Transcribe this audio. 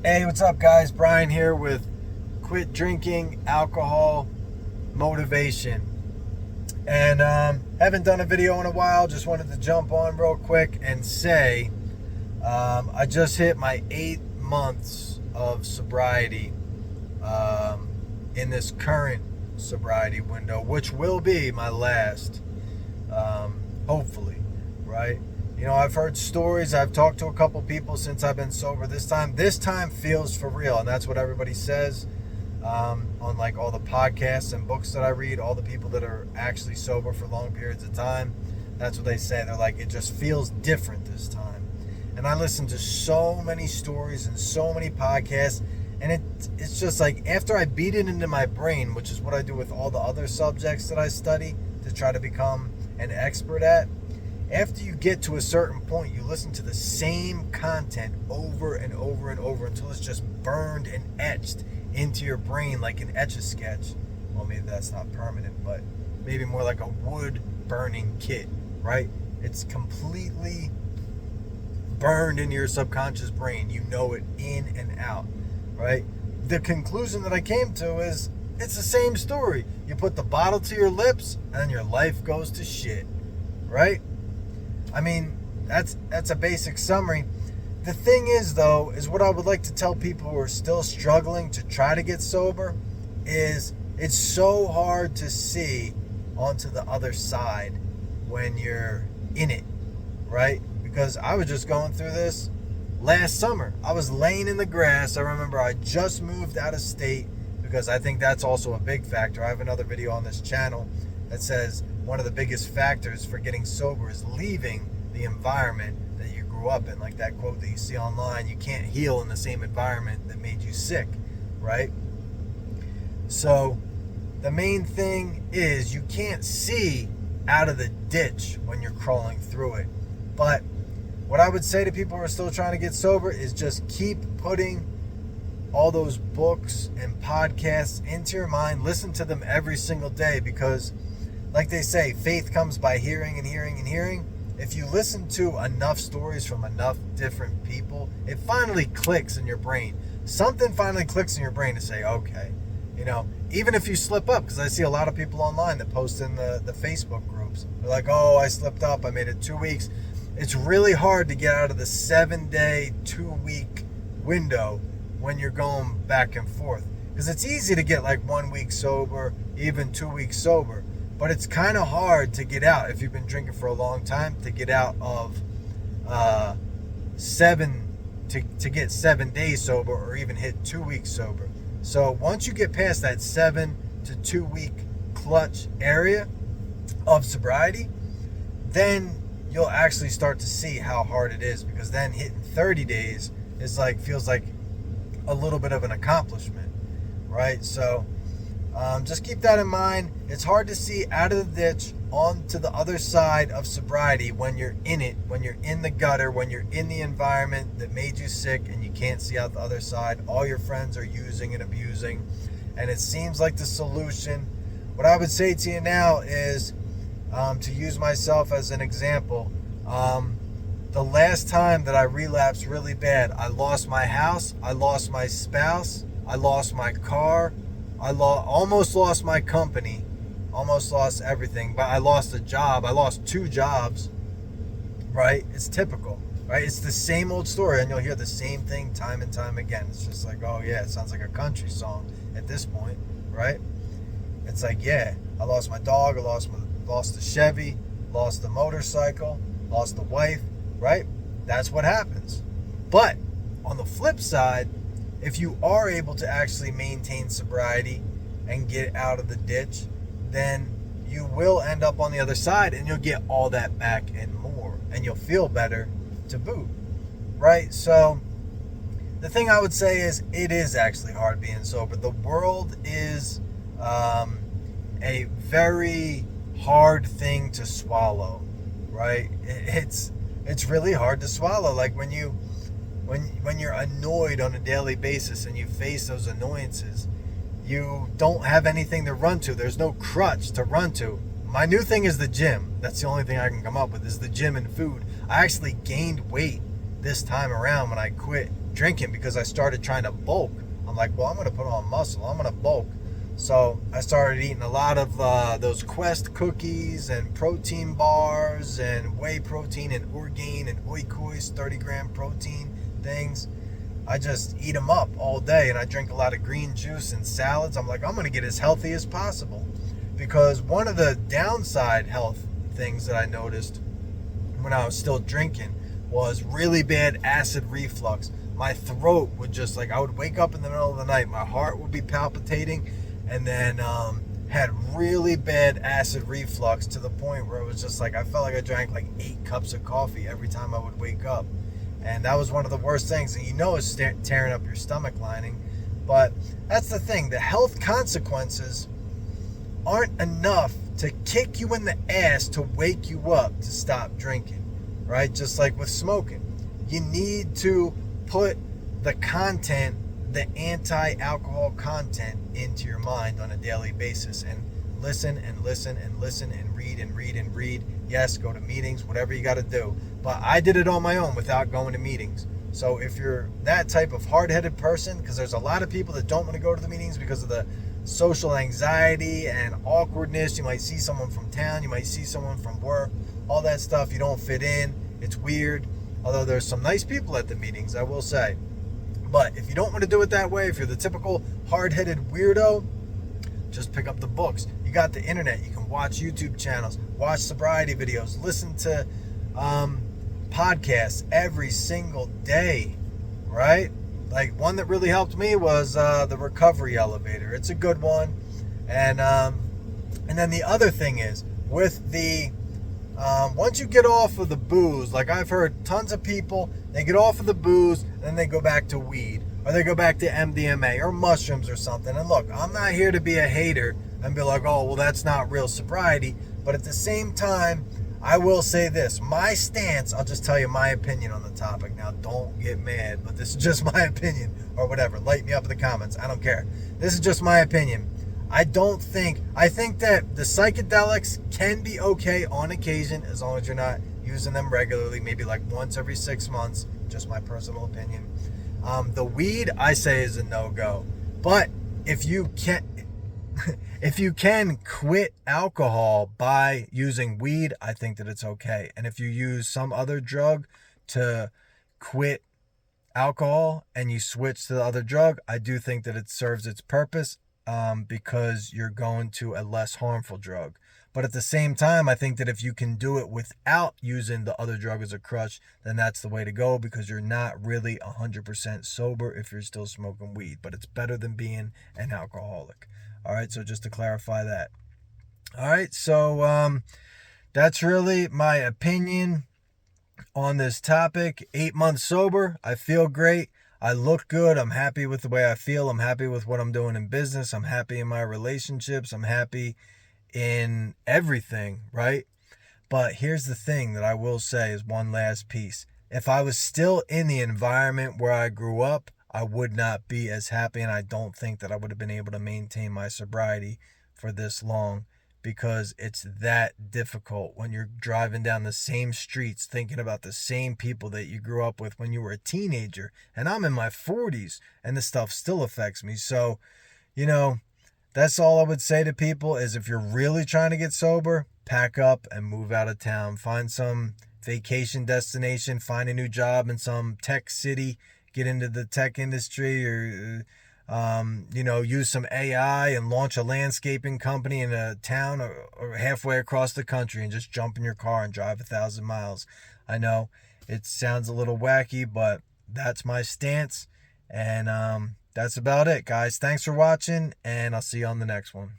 Hey, what's up, guys? Brian here with Quit Drinking Alcohol Motivation. And haven't done a video in a while. Just wanted to jump on real quick and say I just hit my 8 months of sobriety in this current sobriety window, which will be my last, hopefully, right? You know, I've heard stories. I've talked to a couple people since I've been sober. This time feels for real, and that's what everybody says on like all the podcasts and books that I read. All the people that are actually sober for long periods of time, that's what they say. They're like, it just feels different this time. And I listen to so many stories and so many podcasts, and it's just like after I beat it into my brain, which is what I do with all the other subjects that I study to try to become an expert at. After you get to a certain point, you listen to the same content over and over and over until it's just burned and etched into your brain like an Etch-a-Sketch. Well, maybe that's not permanent, but maybe more like a wood burning kit, right? It's completely burned into your subconscious brain. You know it in and out, right? The conclusion that I came to is it's the same story. You put the bottle to your lips and your life goes to shit, right? I mean, that's a basic summary. The thing is, though, is what I would like to tell people who are still struggling to try to get sober is it's so hard to see onto the other side when you're in it, right? Because I was just going through this last summer. I was laying in the grass. I remember I just moved out of state because I think that's also a big factor. I have another video on this channel that says one of the biggest factors for getting sober is leaving the environment that you grew up in. Like that quote that you see online, you can't heal in the same environment that made you sick, right? So the main thing is you can't see out of the ditch when you're crawling through it. But what I would say to people who are still trying to get sober is just keep putting all those books and podcasts into your mind. Listen to them every single day because, like they say, faith comes by hearing and hearing and hearing. If you listen to enough stories from enough different people, it finally clicks in your brain. Something finally clicks in your brain to say, okay, you know, even if you slip up, because I see a lot of people online that post in the Facebook groups. They're like, oh, I slipped up. I made it 2 weeks. It's really hard to get out of the 7-day, 2-week window when you're going back and forth. Because it's easy to get like 1 week sober, even 2 weeks sober. But it's kind of hard to get out if you've been drinking for a long time to get out of to get 7 days sober or even hit 2 weeks sober. So once you get past that 7 to 2 week clutch area of sobriety, then you'll actually start to see how hard it is, because then hitting 30 days is like feels like a little bit of an accomplishment, right? So just keep that in mind. It's hard to see out of the ditch onto the other side of sobriety when you're in it, when you're in the gutter, when you're in the environment that made you sick and you can't see out the other side. All your friends are using and abusing, and it seems like the solution. What I would say to you now is to use myself as an example. The last time that I relapsed really bad, I lost my house, I lost my spouse, I lost my car, I almost lost my company, almost lost everything, but I lost a job. I lost 2 jobs, right? It's typical, right? It's the same old story, and you'll hear the same thing time and time again. It's just like, oh yeah, it sounds like a country song at this point, right? It's like, yeah, I lost my dog, I lost the Chevy, lost the motorcycle, lost the wife, right? That's what happens. But on the flip side, if you are able to actually maintain sobriety and get out of the ditch, then you will end up on the other side and you'll get all that back and more, and you'll feel better to boot, right? So the thing I would say is it is actually hard being sober. The world is a very hard thing to swallow, right? It's really hard to swallow. Like when you're annoyed on a daily basis and you face those annoyances, you don't have anything to run to. There's no crutch to run to. My new thing is the gym. That's the only thing I can come up with is the gym and food. I actually gained weight this time around when I quit drinking because I started trying to bulk. I'm like, well, I'm going to put on muscle. I'm going to bulk. So I started eating a lot of those Quest cookies and protein bars and whey protein and Orgain and Oikos 30-gram protein things. I just eat them up all day, and I drink a lot of green juice and salads. I'm like, I'm going to get as healthy as possible, because one of the downside health things that I noticed when I was still drinking was really bad acid reflux. My throat would just, like, I would wake up in the middle of the night, my heart would be palpitating, and then had really bad acid reflux to the point where it was just like I felt like I drank like 8 cups of coffee every time I would wake up. And that was one of the worst things. And it's tearing up your stomach lining. But that's the thing. The health consequences aren't enough to kick you in the ass to wake you up to stop drinking, right? Just like with smoking. You need to put the content, the anti-alcohol content, into your mind on a daily basis, and listen and listen and listen and read and read and read. Yes, go to meetings, whatever you got to do. But I did it on my own without going to meetings. So if you're that type of hard-headed person, because there's a lot of people that don't want to go to the meetings because of the social anxiety and awkwardness. You might see someone from town, you might see someone from work, all that stuff. You don't fit in. It's weird. Although there's some nice people at the meetings, I will say. But if you don't want to do it that way, if you're the typical hard-headed weirdo, just pick up the books. You got the internet. You can watch YouTube channels, watch sobriety videos, listen to podcasts every single day, right? Like, one that really helped me was the Recovery Elevator. It's a good one. And then the other thing is, with the once you get off of the booze, like I've heard tons of people, they get off of the booze and then they go back to weed, or they go back to MDMA or mushrooms or something. And look, I'm not here to be a hater and be like, oh, well, that's not real sobriety. But at the same time, I will say this. My stance, I'll just tell you my opinion on the topic. Now, don't get mad, but this is just my opinion, or whatever. Light me up in the comments. I don't care. This is just my opinion. I think that the psychedelics can be okay on occasion, as long as you're not using them regularly, maybe like once every 6 months. Just my personal opinion. The weed, I say, is a no-go. But if you can quit alcohol by using weed, I think that it's okay. And if you use some other drug to quit alcohol and you switch to the other drug, I do think that it serves its purpose, because you're going to a less harmful drug. But at the same time, I think that if you can do it without using the other drug as a crutch, then that's the way to go, because you're not really 100% sober if you're still smoking weed. But it's better than being an alcoholic. All right, so just to clarify that. All right, so that's really my opinion on this topic. 8 months sober. I feel great. I look good. I'm happy with the way I feel. I'm happy with what I'm doing in business. I'm happy in my relationships. I'm happy in everything, right? But here's the thing that I will say is one last piece. If I was still in the environment where I grew up, I would not be as happy, and I don't think that I would have been able to maintain my sobriety for this long, because it's that difficult when you're driving down the same streets thinking about the same people that you grew up with when you were a teenager. And I'm in my 40s and this stuff still affects me. So, that's all I would say to people is, if you're really trying to get sober, pack up and move out of town. Find some vacation destination, find a new job in some tech city, get into the tech industry, or use some AI and launch a landscaping company in a town or halfway across the country, and just jump in your car and drive 1,000 miles. I know it sounds a little wacky, but that's my stance. And that's about it, guys. Thanks for watching, and I'll see you on the next one.